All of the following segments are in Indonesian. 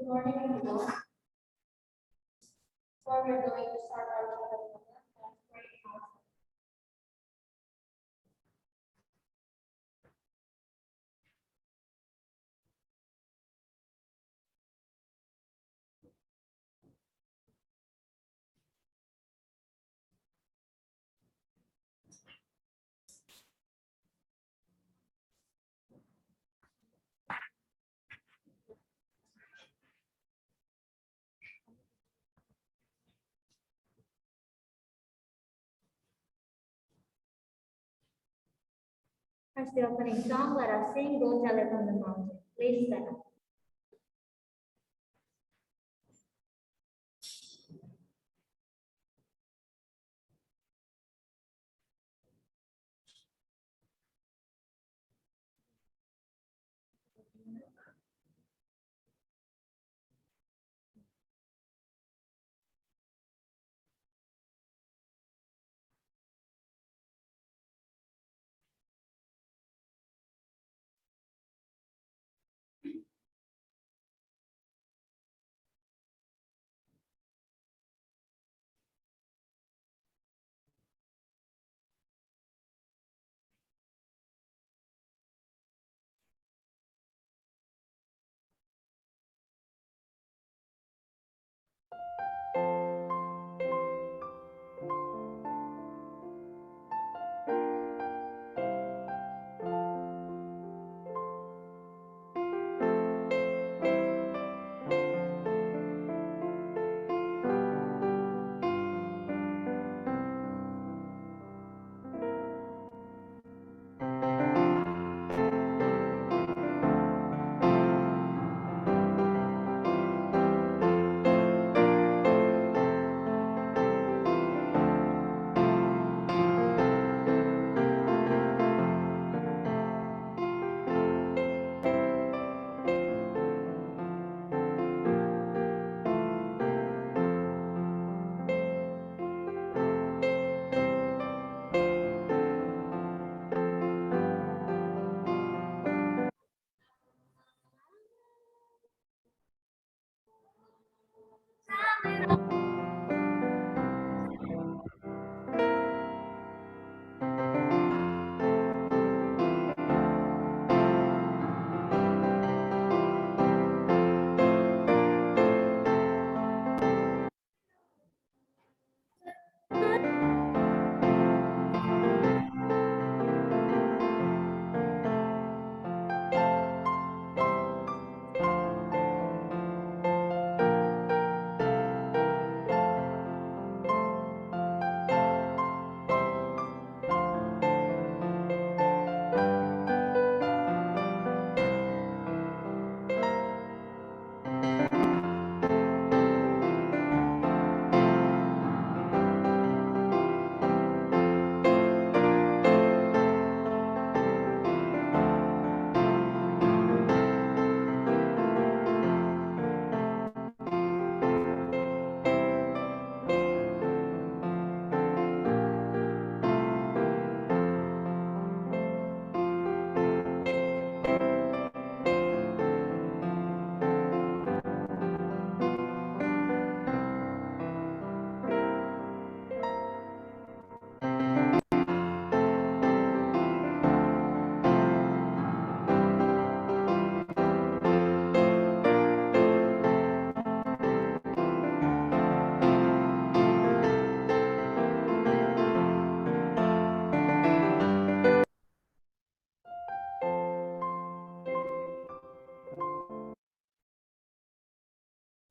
Good morning, everyone. So we're going to start our chapter. Let's pray. As the opening song, let us sing Go Tell It on the Mountain. Please stand up.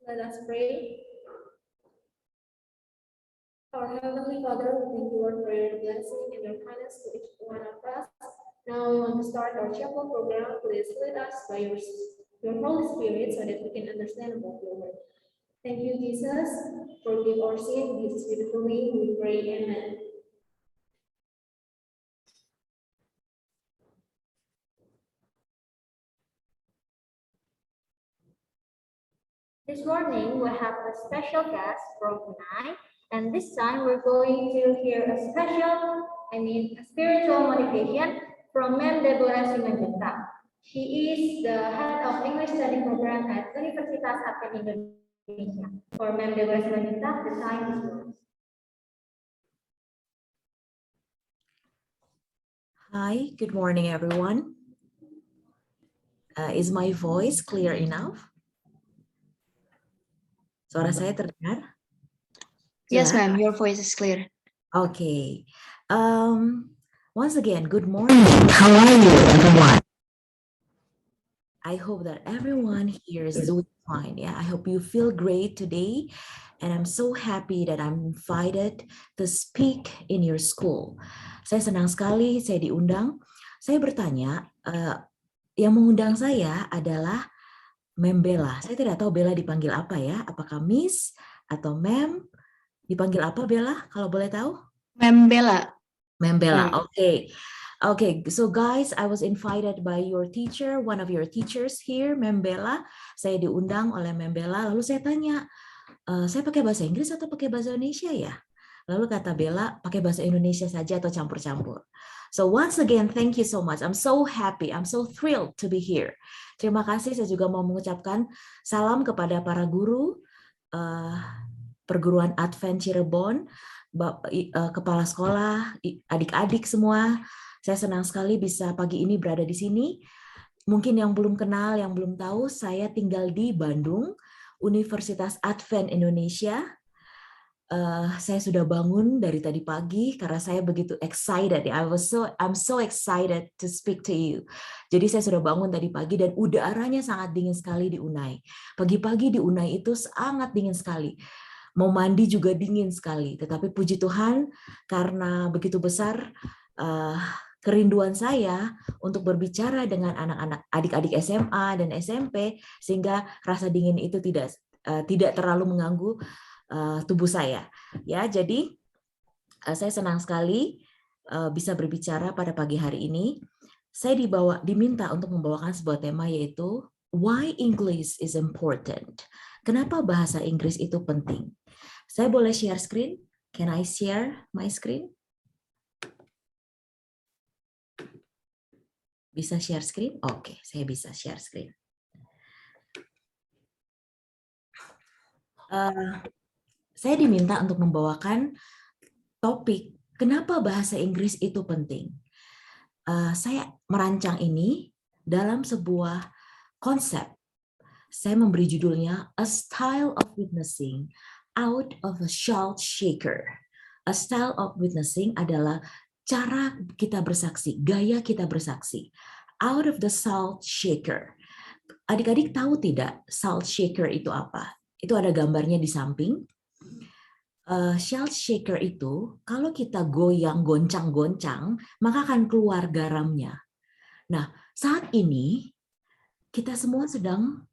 Let us pray. Our Heavenly Father, we thank you, Lord, for your blessing and your kindness to each one of us. Now we want to start our chapel program. Please lead us by your Holy Spirit so that we can understand about your word. Thank you, Jesus. Forgive our sin. In Jesus' beautiful name we pray. Amen. This morning we have a special guest from Brunei, and this time we're going to hear a spiritual motivation from Ma'am Deborah Simanjuntak. She is the head of English study program at Universitas Advent Indonesia. For Ma'am Dewa Selanjutnya, the time is yours. Hi, good morning, everyone. Is my voice clear enough? Suara saya terdengar? Yes, ma'am, your voice is clear. Okay. Once again, good morning. How are you, everyone? I hope that everyone here is doing fine. Yeah, I hope you feel great today. And I'm so happy that I'm invited to speak in your school. Saya senang sekali saya diundang. Saya bertanya, yang mengundang saya adalah Ma'am Bella. Saya tidak tahu Bella dipanggil apa ya. Apakah Miss atau Ma'am? Dipanggil apa Bella? Kalau boleh tahu? Ma'am Bella. Ma'am Bella. Okay. Okay, so guys, I was invited by your teacher, one of your teachers here, Ma'am Bella. Saya diundang oleh Ma'am Bella, lalu saya tanya, saya pakai bahasa Inggris atau pakai bahasa Indonesia ya? Lalu kata Bella, pakai bahasa Indonesia saja atau campur-campur. So once again, thank you so much. I'm so happy, I'm so thrilled to be here. Terima kasih, saya juga mau mengucapkan salam kepada para guru perguruan Advent Cirebon, kepala sekolah, adik-adik semua. Saya senang sekali bisa pagi ini berada di sini. Mungkin yang belum kenal, yang belum tahu, saya tinggal di Bandung, Universitas Advent Indonesia. Saya sudah bangun dari tadi pagi karena saya begitu excited. I'm so excited to speak to you. Jadi saya sudah bangun tadi pagi dan udaranya sangat dingin sekali di Unai. Pagi-pagi di Unai itu sangat dingin sekali. Mau mandi juga dingin sekali. Tetapi puji Tuhan karena begitu besar kerinduan saya untuk berbicara dengan anak-anak adik-adik SMA dan SMP sehingga rasa dingin itu tidak terlalu mengganggu tubuh saya. Ya, jadi saya senang sekali bisa berbicara pada pagi hari ini. Saya diminta untuk membawakan sebuah tema yaitu Why English is Important. Kenapa bahasa Inggris itu penting? Saya boleh share screen? Can I share my screen? Bisa share screen? Oke, saya bisa share screen. Saya diminta untuk membawakan topik kenapa bahasa Inggris itu penting. Saya merancang ini dalam sebuah konsep. Saya memberi judulnya A Style of Witnessing Out of a Salt Shaker. A style of witnessing adalah cara kita bersaksi, gaya kita bersaksi. Out of the salt shaker. Adik-adik tahu tidak salt shaker itu apa? Itu ada gambarnya di samping. Salt shaker itu kalau kita goyang, goncang-goncang, maka akan keluar garamnya. Nah, saat ini kita semua sedang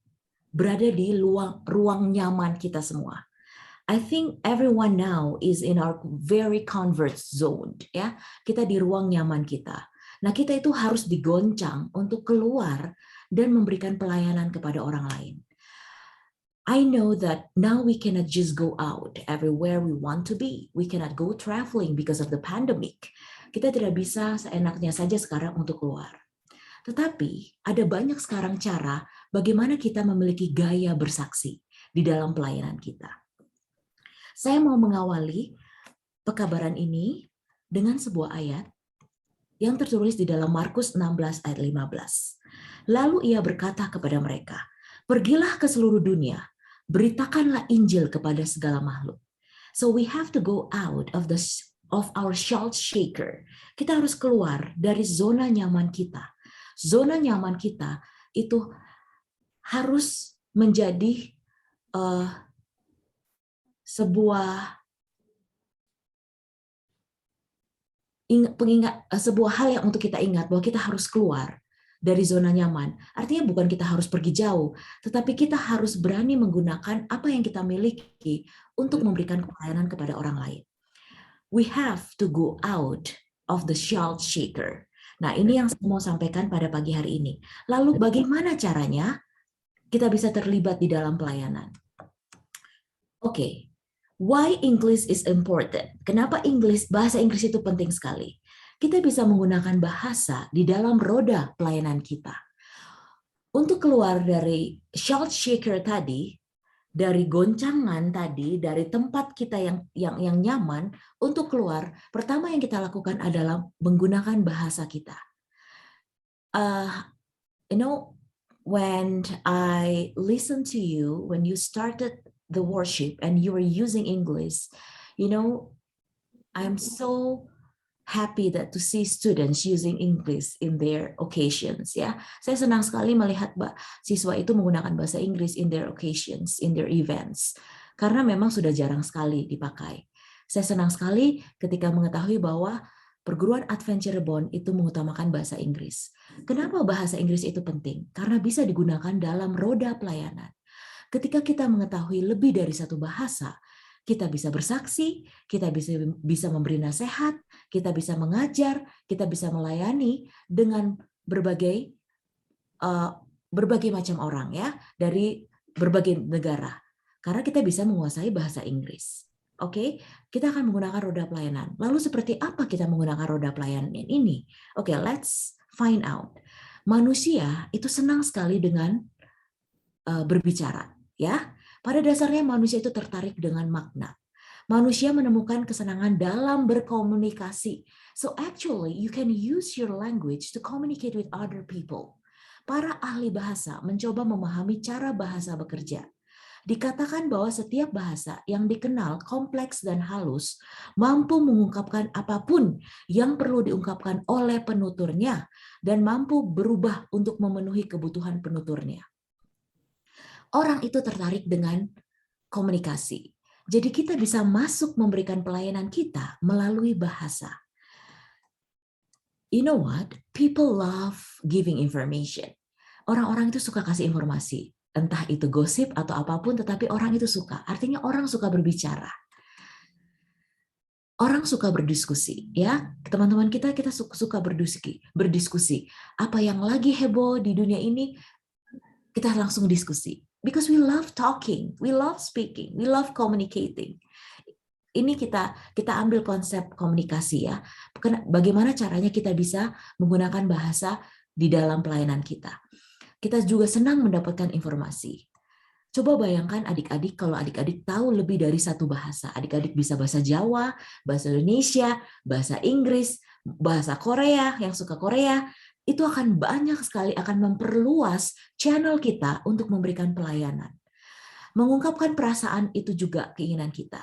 berada di ruang nyaman kita semua. I think everyone now is in our very comfort zone, ya. Kita di ruang nyaman kita. Nah, kita itu harus digoncang untuk keluar dan memberikan pelayanan kepada orang lain. I know that now we cannot just go out everywhere we want to be. We cannot go traveling because of the pandemic. Kita tidak bisa seenaknya saja sekarang untuk keluar. Tetapi ada banyak sekarang cara bagaimana kita memiliki gaya bersaksi di dalam pelayanan kita. Saya mau mengawali pekabaran ini dengan sebuah ayat yang tertulis di dalam Markus 16 ayat 15. Lalu ia berkata kepada mereka, pergilah ke seluruh dunia, beritakanlah Injil kepada segala makhluk. So we have to go out of our salt shaker. Kita harus keluar dari zona nyaman kita. Zona nyaman kita itu harus menjadi sebuah hal yang untuk kita ingat bahwa kita harus keluar dari zona nyaman. Artinya bukan kita harus pergi jauh, tetapi kita harus berani menggunakan apa yang kita miliki untuk memberikan pelayanan kepada orang lain. We have to go out of the salt shaker. Nah, ini yang saya mau sampaikan pada pagi hari ini. Lalu bagaimana caranya kita bisa terlibat di dalam pelayanan? Oke. Why English is important? Kenapa bahasa Inggris itu penting sekali? Kita bisa menggunakan bahasa di dalam roda pelayanan kita. Untuk keluar dari shell shaker tadi, dari goncangan tadi, dari tempat kita yang nyaman, untuk keluar, pertama yang kita lakukan adalah menggunakan bahasa kita. You know, when I listened to you, when you started the worship and you were using English, you know, I'm so happy that to see students using English in their occasions. Ya, saya senang sekali melihat siswa itu menggunakan bahasa Inggris in their occasions, in their events, karena memang sudah jarang sekali dipakai. Saya senang sekali ketika mengetahui bahwa perguruan Advent Cirebon itu mengutamakan bahasa Inggris. Kenapa bahasa Inggris itu penting? Karena bisa digunakan dalam roda pelayanan. Ketika kita mengetahui lebih dari satu bahasa, kita bisa bersaksi, kita bisa memberi nasihat, kita bisa mengajar, kita bisa melayani dengan berbagai macam orang ya, dari berbagai negara. Karena kita bisa menguasai bahasa Inggris. Oke, kita akan menggunakan roda pelayanan. Lalu seperti apa kita menggunakan roda pelayanan ini? Oke, let's find out. Manusia itu senang sekali dengan berbicara, ya. Pada dasarnya manusia itu tertarik dengan makna. Manusia menemukan kesenangan dalam berkomunikasi. So actually you can use your language to communicate with other people. Para ahli bahasa mencoba memahami cara bahasa bekerja. Dikatakan bahwa setiap bahasa yang dikenal kompleks dan halus mampu mengungkapkan apapun yang perlu diungkapkan oleh penuturnya dan mampu berubah untuk memenuhi kebutuhan penuturnya. Orang itu tertarik dengan komunikasi. Jadi kita bisa masuk memberikan pelayanan kita melalui bahasa. You know what? People love giving information. Orang-orang itu suka kasih informasi. Entah itu gosip atau apapun, tetapi orang itu suka. Artinya orang suka berbicara. Orang suka berdiskusi, ya. Teman-teman kita suka berdiskusi. Apa yang lagi heboh di dunia ini, kita langsung diskusi. Because we love talking, we love speaking, we love communicating. Ini kita ambil konsep komunikasi ya. Bagaimana caranya kita bisa menggunakan bahasa di dalam pelayanan kita. Kita juga senang mendapatkan informasi. Coba bayangkan adik-adik kalau adik-adik tahu lebih dari satu bahasa. Adik-adik bisa bahasa Jawa, bahasa Indonesia, bahasa Inggris, bahasa Korea, yang suka Korea. Itu akan banyak sekali, akan memperluas channel kita untuk memberikan pelayanan. Mengungkapkan perasaan itu juga keinginan kita.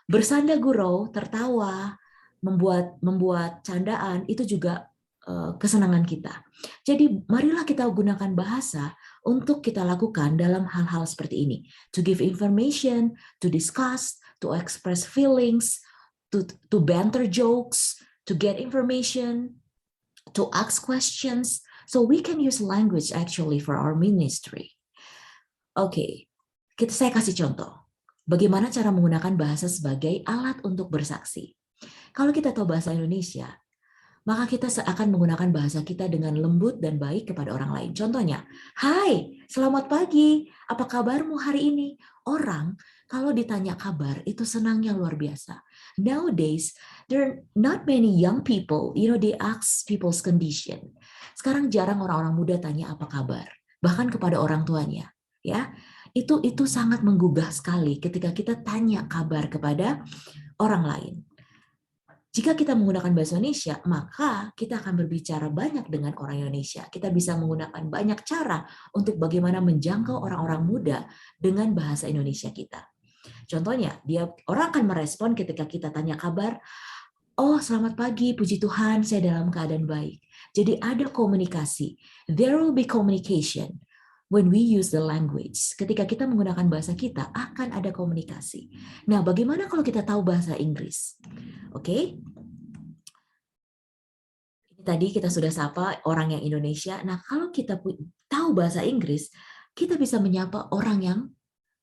Bersanda gurau, tertawa, membuat candaan itu juga kesenangan kita. Jadi marilah kita gunakan bahasa untuk kita lakukan dalam hal-hal seperti ini. To give information, to discuss, to express feelings, to banter jokes, to get information, to ask questions. So we can use language actually for our ministry. Oke, saya kasih contoh. Bagaimana cara menggunakan bahasa sebagai alat untuk bersaksi. Kalau kita tahu bahasa Indonesia, maka kita akan menggunakan bahasa kita dengan lembut dan baik kepada orang lain. Contohnya, hai, selamat pagi, apa kabarmu hari ini? Orang kalau ditanya kabar itu senangnya luar biasa. Nowadays, there are not many young people, they ask people's condition. Sekarang jarang orang-orang muda tanya apa kabar, bahkan kepada orang tuanya. Ya, itu sangat menggugah sekali ketika kita tanya kabar kepada orang lain. Jika kita menggunakan bahasa Indonesia, maka kita akan berbicara banyak dengan orang Indonesia. Kita bisa menggunakan banyak cara untuk bagaimana menjangkau orang-orang muda dengan bahasa Indonesia kita. Contohnya, orang akan merespon ketika kita tanya kabar, oh selamat pagi, puji Tuhan, saya dalam keadaan baik. Jadi ada komunikasi. There will be communication when we use the language. Ketika kita menggunakan bahasa kita, akan ada komunikasi. Nah, bagaimana kalau kita tahu bahasa Inggris? Oke. Tadi kita sudah sapa orang yang Indonesia. Nah, kalau kita tahu bahasa Inggris, kita bisa menyapa orang yang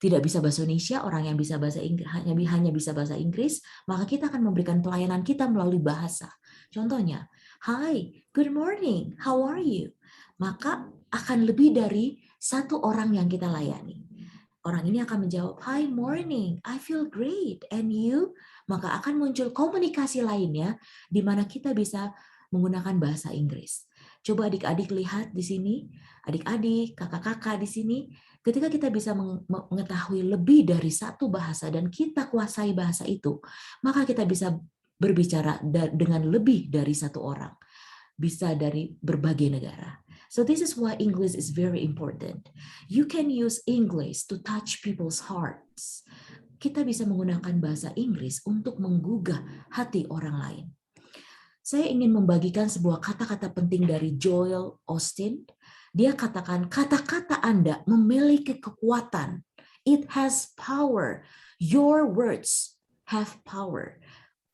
tidak bisa bahasa Indonesia, orang yang bisa bahasa Inggris, hanya bisa bahasa Inggris, maka kita akan memberikan pelayanan kita melalui bahasa. Contohnya, hi, good morning, how are you? Maka akan lebih dari satu orang yang kita layani. Orang ini akan menjawab, hi, morning, I feel great, and you? Maka akan muncul komunikasi lainnya di mana kita bisa menggunakan bahasa Inggris. Coba adik-adik lihat di sini, adik-adik, kakak-kakak di sini, ketika kita bisa mengetahui lebih dari satu bahasa dan kita kuasai bahasa itu, maka kita bisa berbicara dengan lebih dari satu orang, bisa dari berbagai negara. So this is why English is very important. You can use English to touch people's hearts. Kita bisa menggunakan bahasa Inggris untuk menggugah hati orang lain. Saya ingin membagikan sebuah kata-kata penting dari Joel Osteen. Dia katakan, kata-kata Anda memiliki kekuatan. It has power. Your words have power.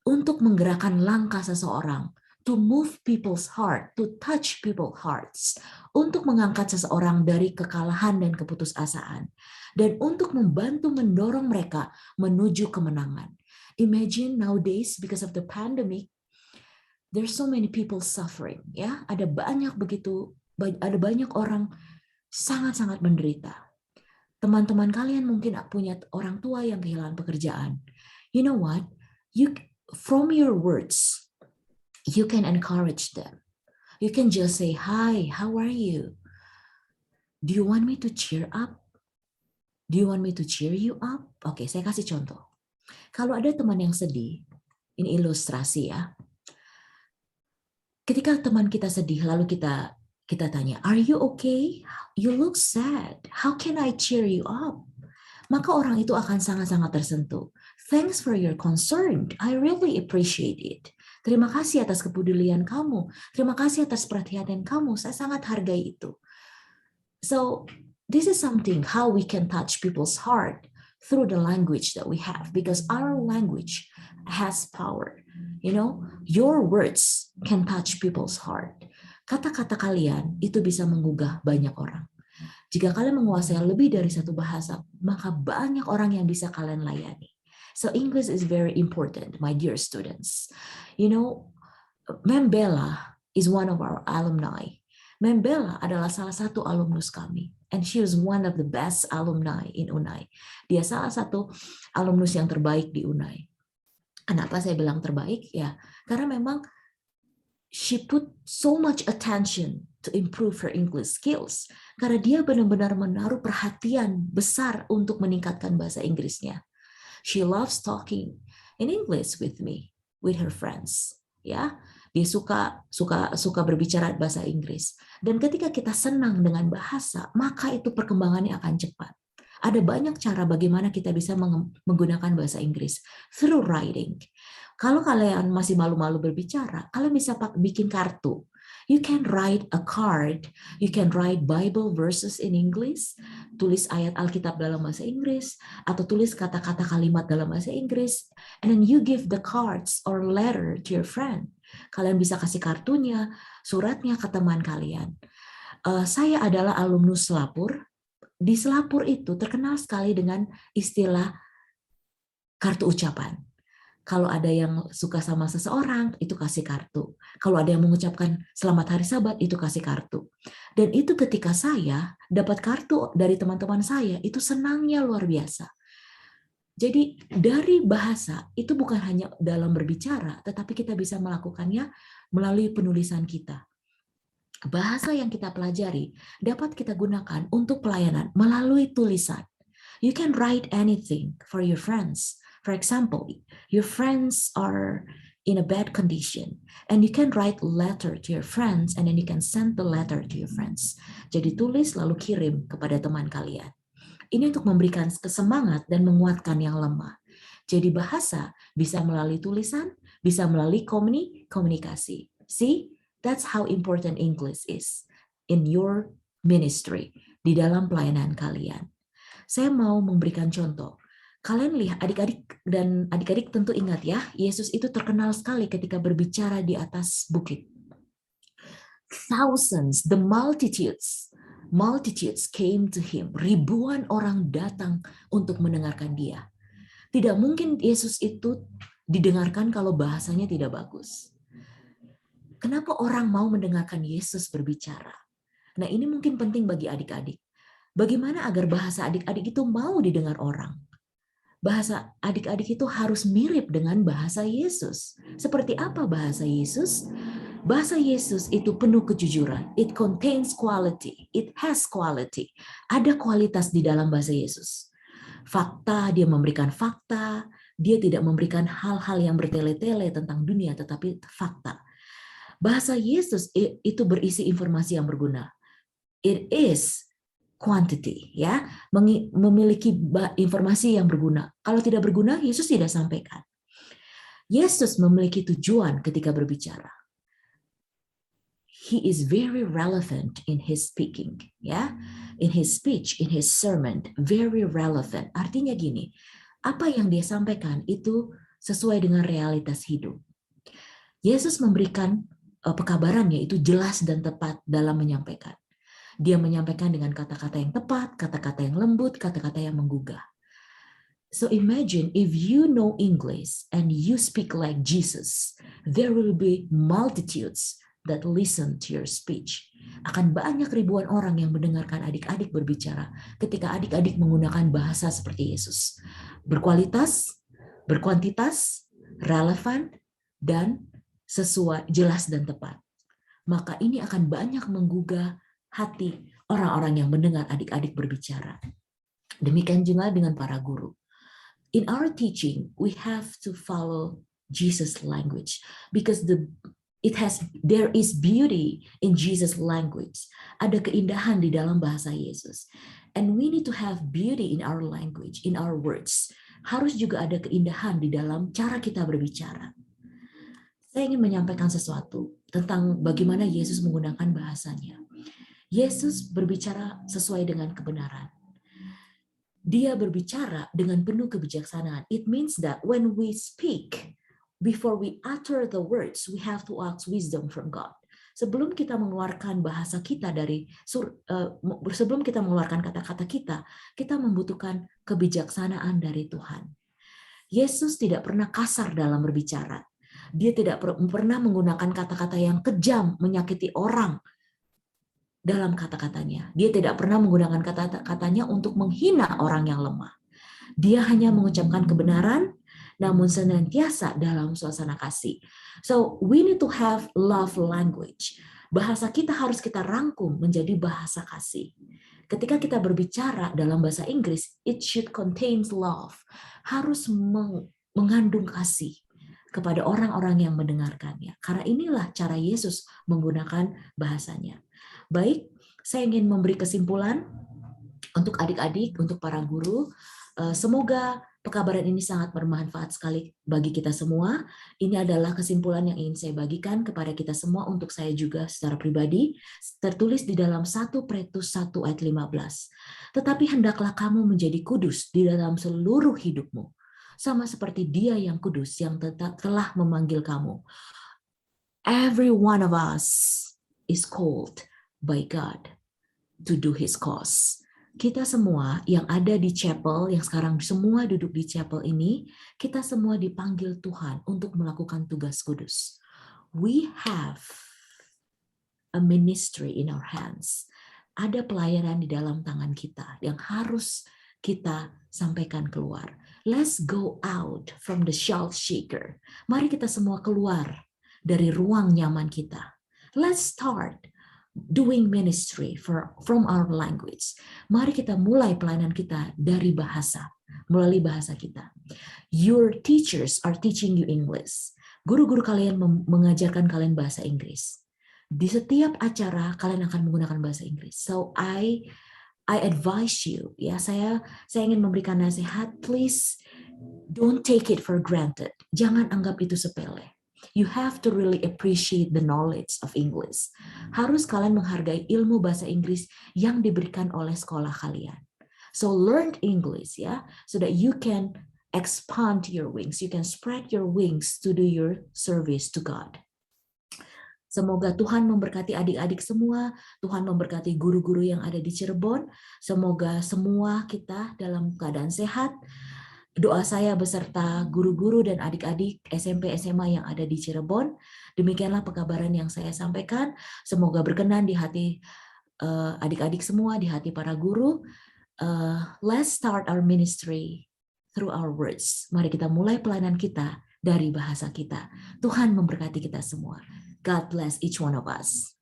Untuk menggerakkan langkah seseorang, to move people's heart, to touch people's hearts, untuk mengangkat seseorang dari kekalahan dan keputusasaan, dan untuk membantu mendorong mereka menuju kemenangan. Imagine nowadays, because of the pandemic, there's so many people suffering. Ya, ada banyak orang sangat-sangat menderita. Teman-teman kalian mungkin punya orang tua yang kehilangan pekerjaan. You know what? From your words, you can encourage them. You can just say, "Hi, how are you? Do you want me to cheer up? Do you want me to cheer you up?" Oke, saya kasih contoh. Kalau ada teman yang sedih, ini ilustrasi ya. Ketika teman kita sedih, lalu kita tanya, "Are you okay? You look sad. How can I cheer you up?" Maka orang itu akan sangat-sangat tersentuh. Thanks for your concern. I really appreciate it. Terima kasih atas kepedulian kamu. Terima kasih atas perhatian kamu. Saya sangat hargai itu. So, this is something how we can touch people's heart through the language that we have, because our language has power. You know, your words can touch people's heart. Kata-kata kalian itu bisa menggugah banyak orang. Jika kalian menguasai lebih dari satu bahasa, maka banyak orang yang bisa kalian layani. So English is very important, my dear students. You know, Ma'am Bella is one of our alumni. Ma'am Bella adalah salah satu alumnus kami. And she was one of the best alumni in UNAI. Dia salah satu alumnus yang terbaik di UNAI. Kenapa saya bilang terbaik? Ya, karena memang she put so much attention to improve her English skills. Karena dia benar-benar menaruh perhatian besar untuk meningkatkan bahasa Inggrisnya. She loves talking in English with me, with her friends. Ya, dia suka berbicara bahasa Inggris. Dan ketika kita senang dengan bahasa, maka itu perkembangannya akan cepat. Ada banyak cara bagaimana kita bisa menggunakan bahasa Inggris through writing. Kalau kalian masih malu-malu berbicara, kalian bisa bikin kartu. You can write a card, you can write Bible verses in English, tulis ayat Alkitab dalam bahasa Inggris, atau tulis kata-kata kalimat dalam bahasa Inggris, and then you give the cards or letter to your friend. Kalian bisa kasih kartunya, suratnya ke teman kalian. Saya adalah alumnus Selapur. Di Selapur itu terkenal sekali dengan istilah kartu ucapan. Kalau ada yang suka sama seseorang, itu kasih kartu. Kalau ada yang mengucapkan selamat hari Sabat, itu kasih kartu. Dan itu ketika saya dapat kartu dari teman-teman saya, itu senangnya luar biasa. Jadi dari bahasa, itu bukan hanya dalam berbicara, tetapi kita bisa melakukannya melalui penulisan kita. Bahasa yang kita pelajari dapat kita gunakan untuk pelayanan melalui tulisan. You can write anything for your friends. For example, your friends are in a bad condition and you can write a letter to your friends and then you can send the letter to your friends. Jadi tulis lalu kirim kepada teman kalian. Ini untuk memberikan kesemangat dan menguatkan yang lemah. Jadi bahasa bisa melalui tulisan, bisa melalui komunikasi. See, that's how important English is in your ministry, di dalam pelayanan kalian. Saya mau memberikan contoh. Kalian lihat adik-adik tentu ingat ya, Yesus itu terkenal sekali ketika berbicara di atas bukit. Thousands, the multitudes came to him. Ribuan orang datang untuk mendengarkan dia. Tidak mungkin Yesus itu didengarkan kalau bahasanya tidak bagus. Kenapa orang mau mendengarkan Yesus berbicara? Nah, ini mungkin penting bagi adik-adik. Bagaimana agar bahasa adik-adik itu mau didengar orang? Bahasa adik-adik itu harus mirip dengan bahasa Yesus. Seperti apa bahasa Yesus? Bahasa Yesus itu penuh kejujuran. It contains quality. It has quality. Ada kualitas di dalam bahasa Yesus. Fakta, dia memberikan fakta. Dia tidak memberikan hal-hal yang bertele-tele tentang dunia, tetapi fakta. Bahasa Yesus itu berisi informasi yang berguna. It is quantity, ya, memiliki informasi yang berguna. Kalau tidak berguna, Yesus tidak sampaikan. Yesus memiliki tujuan ketika berbicara. He is very relevant in his speaking, ya, in his speech, in his sermon, very relevant. Artinya gini, apa yang dia sampaikan itu sesuai dengan realitas hidup. Yesus memberikan pekabarannya itu jelas dan tepat dalam menyampaikan. Dia menyampaikan dengan kata-kata yang tepat, kata-kata yang lembut, kata-kata yang menggugah. So imagine if you know English and you speak like Jesus, there will be multitudes that listen to your speech. Akan banyak ribuan orang yang mendengarkan adik-adik berbicara ketika adik-adik menggunakan bahasa seperti Yesus. Berkualitas, berkuantitas, relevan, dan sesuai, jelas dan tepat. Maka ini akan banyak menggugah hati orang-orang yang mendengar adik-adik berbicara. Demikian juga dengan para guru. In our teaching, we have to follow Jesus' language because there is beauty in Jesus' language. Ada keindahan di dalam bahasa Yesus. And we need to have beauty in our language, in our words. Harus juga ada keindahan di dalam cara kita berbicara. Saya ingin menyampaikan sesuatu tentang bagaimana Yesus menggunakan bahasanya. Yesus berbicara sesuai dengan kebenaran. Dia berbicara dengan penuh kebijaksanaan. It means that when we speak, before we utter the words, we have to ask wisdom from God. Sebelum kita mengeluarkan bahasa kita sebelum kita mengeluarkan kata-kata kita membutuhkan kebijaksanaan dari Tuhan. Yesus tidak pernah kasar dalam berbicara. Dia tidak pernah menggunakan kata-kata yang kejam, menyakiti orang dalam kata-katanya. Dia tidak pernah menggunakan kata-katanya untuk menghina orang yang lemah. Dia hanya mengucapkan kebenaran, namun senantiasa dalam suasana kasih. So we need to have love language. Bahasa kita harus kita rangkum menjadi bahasa kasih. Ketika kita berbicara dalam bahasa Inggris, it should contain love. Harus mengandung kasih kepada orang-orang yang mendengarkannya. Karena inilah cara Yesus menggunakan bahasanya. Baik, saya ingin memberi kesimpulan untuk adik-adik, untuk para guru. Semoga pekabaran ini sangat bermanfaat sekali bagi kita semua. Ini adalah kesimpulan yang ingin saya bagikan kepada kita semua, untuk saya juga secara pribadi. Tertulis di dalam 1 Petrus 1 ayat 15. Tetapi hendaklah kamu menjadi kudus di dalam seluruh hidupmu, sama seperti Dia yang kudus yang telah memanggil kamu. Every one of us is called by God to do His cause. Kita semua yang ada di chapel, yang sekarang semua duduk di chapel ini, kita semua dipanggil Tuhan untuk melakukan tugas kudus. We have a ministry in our hands. Ada pelayanan di dalam tangan kita yang harus kita sampaikan keluar. Let's go out from the shelf shaker. Mari kita semua keluar dari ruang nyaman kita. Let's start doing ministry from our language. Mari kita mulai pelayanan kita dari bahasa, melalui bahasa kita. Your teachers are teaching you English. Guru-guru kalian mengajarkan kalian bahasa Inggris. Di setiap acara kalian akan menggunakan bahasa Inggris. So I advise you, ya, saya ingin memberikan nasihat, please don't take it for granted. Jangan anggap itu sepele. You have to really appreciate the knowledge of English. Harus kalian menghargai ilmu bahasa Inggris yang diberikan oleh sekolah kalian. So learn English, ya, so that you can expand your wings. You can spread your wings to do your service to God. Semoga Tuhan memberkati adik-adik semua, Tuhan memberkati guru-guru yang ada di Cirebon. Semoga semua kita dalam keadaan sehat. Doa saya beserta guru-guru dan adik-adik SMP SMA yang ada di Cirebon. Demikianlah pekabaran yang saya sampaikan. Semoga berkenan di hati adik-adik semua, di hati para guru. Let's start our ministry through our words. Mari kita mulai pelayanan kita dari bahasa kita. Tuhan memberkati kita semua. God bless each one of us.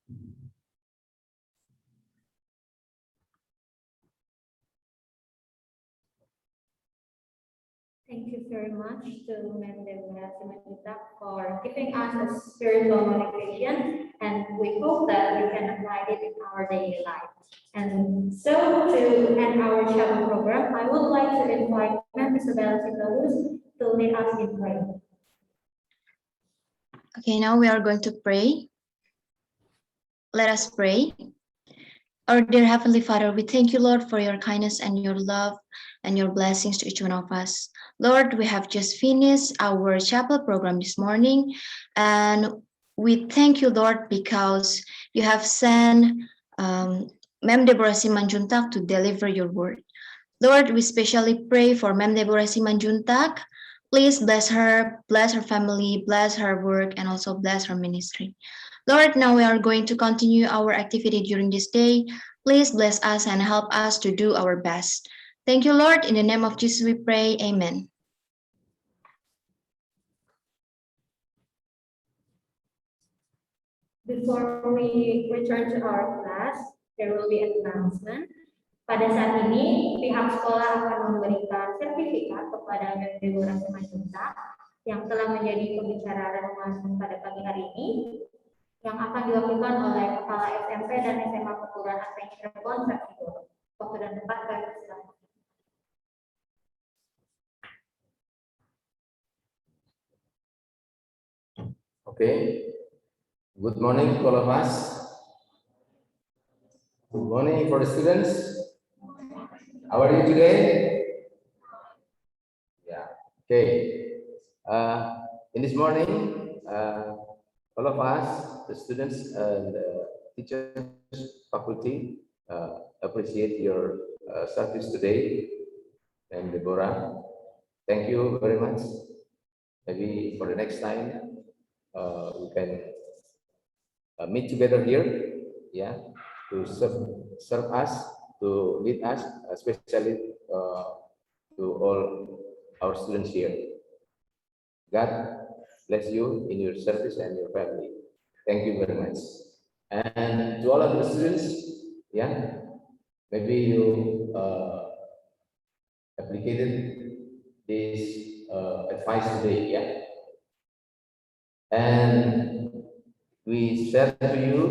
Thank you very much to Ma'am Deborah Simanjuntak for giving us a spiritual motivation, and we hope that we can apply it in our daily life. And so, to end our chapel program, I would like to invite Ma'am Isabella Sitorus to lead us in prayer. Okay, now we are going to pray. Let us pray. Our dear Heavenly Father, we thank you, Lord, for your kindness and your love and your blessings to each one of us. Lord, we have just finished our chapel program this morning, and we thank you, Lord, because you have sent Ma'am Deborah Simanjuntak to deliver your word. Lord, we especially pray for Ma'am Deborah Simanjuntak. Please bless her family, bless her work, and also bless her ministry. Lord, now we are going to continue our activity during this day. Please bless us and help us to do our best. Thank you, Lord. In the name of Jesus we pray. Amen. Before we return to our class, there will be an announcement. Pada saat ini, pihak sekolah akan memberikan sertifikat kepada Ma'am Deborah Simanjuntak yang telah menjadi pembicara renungan pada pagi hari ini, yang akan dilakukan oleh Kepala SMP dan SMA Keturunan Advent Cirebon Saksido. Waktu dan tempat kami silakan. Okay. Good morning to all of us. Good morning for the students. How are you today? Yeah. Okay. In this morning, all of us, the students and teachers, faculty, appreciate your service today. And Deborah, thank you very much. Maybe for the next time, we can meet together here, yeah, to serve us, to lead us, especially to all our students here. God bless you in your service and your family. Thank you very much. And to all of the students, yeah, maybe you applicated this advice today, yeah, and we share to you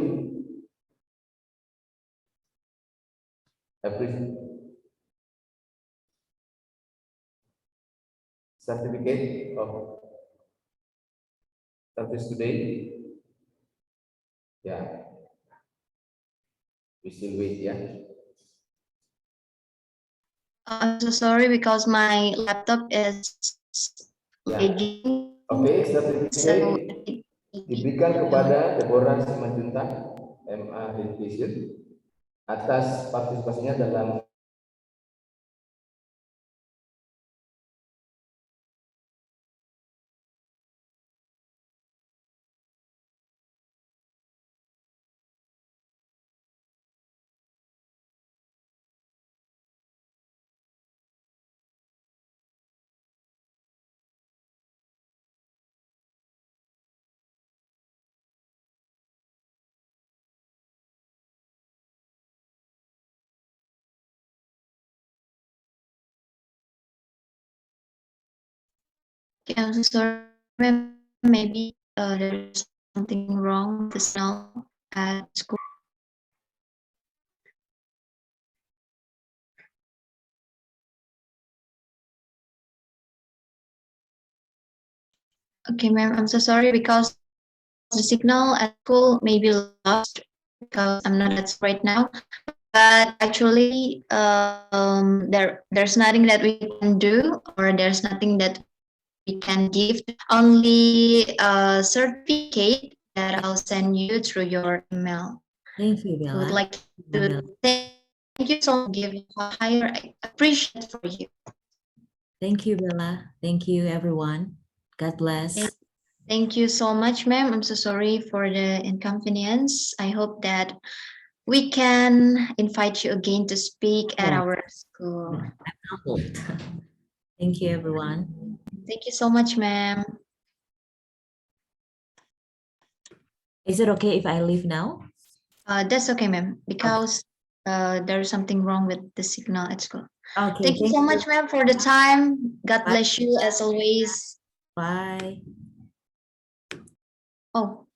certificate of service today. Yeah, we still wait. Yeah. I'm so sorry because my laptop is lagging. Oke, sertifikat diberikan kepada Deborah Simanjuntak, MA Education, atas partisipasinya dalam I'm so sorry. Maybe there's something wrong with the signal at school. Okay, ma'am, I'm so sorry because the signal at school may be lost because I'm not at school right now. But actually, there's nothing that we can do, or there's nothing that we can give. Only a certificate that I'll send you through your email. Thank you, I would Bella. like to thank you so much. Give a higher appreciation for you. Thank you, Bella. Thank you, everyone. God bless. Thank you so much, ma'am. I'm so sorry for the inconvenience. I hope that we can invite you again to speak at Yeah. our school. Thank you, everyone. Thank you so much, ma'am. Is it okay if I leave now? That's okay, ma'am, because there's something wrong with the signal at school. Okay, Thank you so much, ma'am, for the time. God Bye. bless you as always. Bye. Oh.